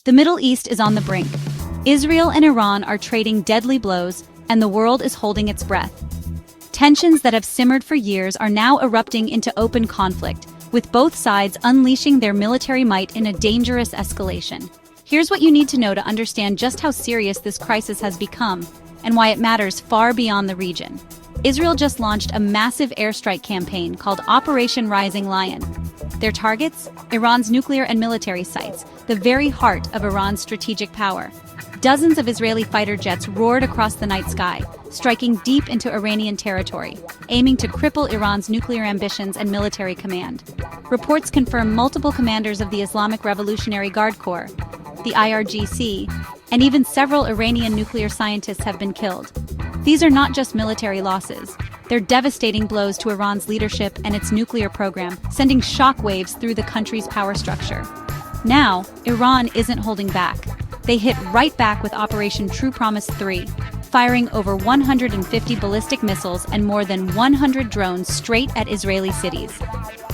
The Middle East is on the brink. Israel and Iran are trading deadly blows, and the world is holding its breath. Tensions that have simmered for years are now erupting into open conflict, with both sides unleashing their military might in a dangerous escalation. Here's what you need to know to understand just how serious this crisis has become, and why it matters far beyond the region. Israel just launched a massive airstrike campaign called Operation Rising Lion. Their targets? Iran's nuclear and military sites, the very heart of Iran's strategic power. Dozens of Israeli fighter jets roared across the night sky, striking deep into Iranian territory, aiming to cripple Iran's nuclear ambitions and military command. Reports confirm multiple commanders of the Islamic Revolutionary Guard Corps, the IRGC, and even several Iranian nuclear scientists have been killed. These are not just military losses. They're devastating blows to Iran's leadership and its nuclear program, sending shockwaves through the country's power structure. Now, Iran isn't holding back. They hit right back with Operation True Promise 3, firing over 150 ballistic missiles and more than 100 drones straight at Israeli cities.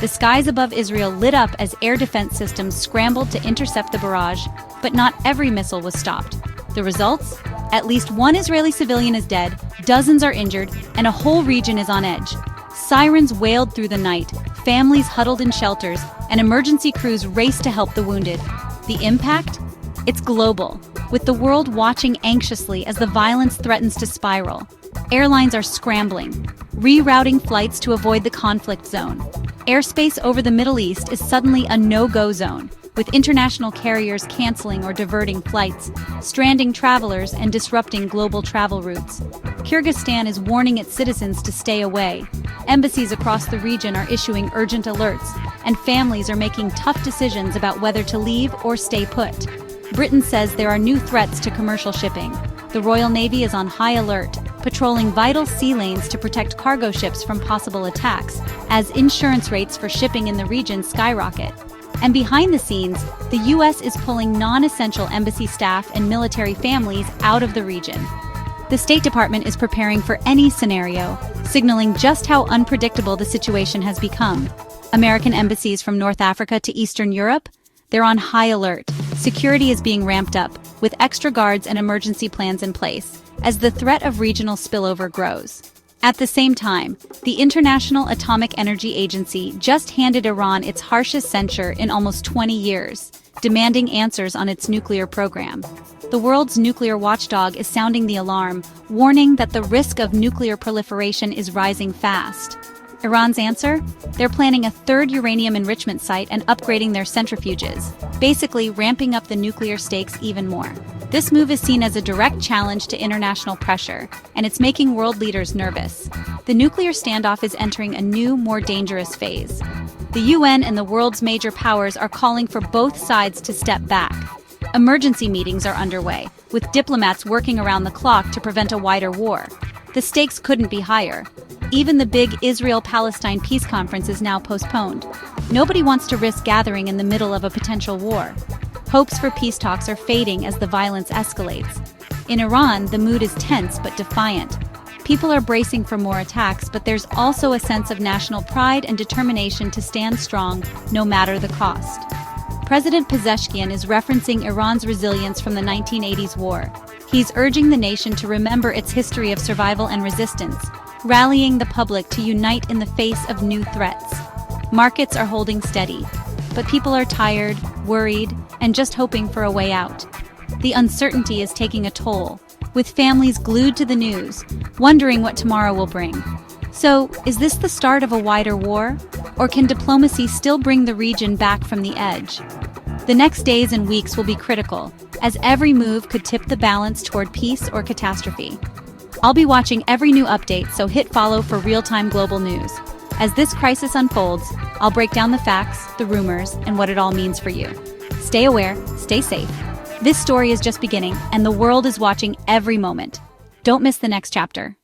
The skies above Israel lit up as air defense systems scrambled to intercept the barrage, but not every missile was stopped. The results? At least one Israeli civilian is dead, dozens are injured, and a whole region is on edge. Sirens wailed through the night, families huddled in shelters, and emergency crews raced to help the wounded. The impact? It's global, with the world watching anxiously as the violence threatens to spiral. Airlines are scrambling, rerouting flights to avoid the conflict zone. Airspace over the Middle East is suddenly a no-go zone, with international carriers canceling or diverting flights, stranding travelers and disrupting global travel routes. Kyrgyzstan is warning its citizens to stay away. Embassies across the region are issuing urgent alerts, and families are making tough decisions about whether to leave or stay put. Britain says there are new threats to commercial shipping. The Royal Navy is on high alert, patrolling vital sea lanes to protect cargo ships from possible attacks, as insurance rates for shipping in the region skyrocket. And behind the scenes, the U.S. is pulling non-essential embassy staff and military families out of the region. The State Department is preparing for any scenario, signaling just how unpredictable the situation has become. American embassies from North Africa to Eastern Europe? They're on high alert. Security is being ramped up, with extra guards and emergency plans in place, as the threat of regional spillover grows. At the same time, the International Atomic Energy Agency just handed Iran its harshest censure in almost 20 years, demanding answers on its nuclear program. The world's nuclear watchdog is sounding the alarm, warning that the risk of nuclear proliferation is rising fast. Iran's answer? They're planning a third uranium enrichment site and upgrading their centrifuges, basically ramping up the nuclear stakes even more. This move is seen as a direct challenge to international pressure, and it's making world leaders nervous. The nuclear standoff is entering a new, more dangerous phase. The UN and the world's major powers are calling for both sides to step back. Emergency meetings are underway, with diplomats working around the clock to prevent a wider war. The stakes couldn't be higher. Even the big Israel-Palestine peace conference is now postponed. Nobody wants to risk gathering in the middle of a potential war. Hopes for peace talks are fading as the violence escalates. In Iran, the mood is tense but defiant. People are bracing for more attacks, but there's also a sense of national pride and determination to stand strong, no matter the cost. President Pezeshkian is referencing Iran's resilience from the 1980s war. He's urging the nation to remember its history of survival and resistance, rallying the public to unite in the face of new threats. Markets are holding steady, but people are tired, worried, and just hoping for a way out. The uncertainty is taking a toll, with families glued to the news, wondering what tomorrow will bring. So, is this the start of a wider war? Or can diplomacy still bring the region back from the edge? The next days and weeks will be critical, as every move could tip the balance toward peace or catastrophe. I'll be watching every new update, so hit follow for real-time global news. As this crisis unfolds, I'll break down the facts, the rumors, and what it all means for you. Stay aware, stay safe. This story is just beginning, and the world is watching every moment. Don't miss the next chapter.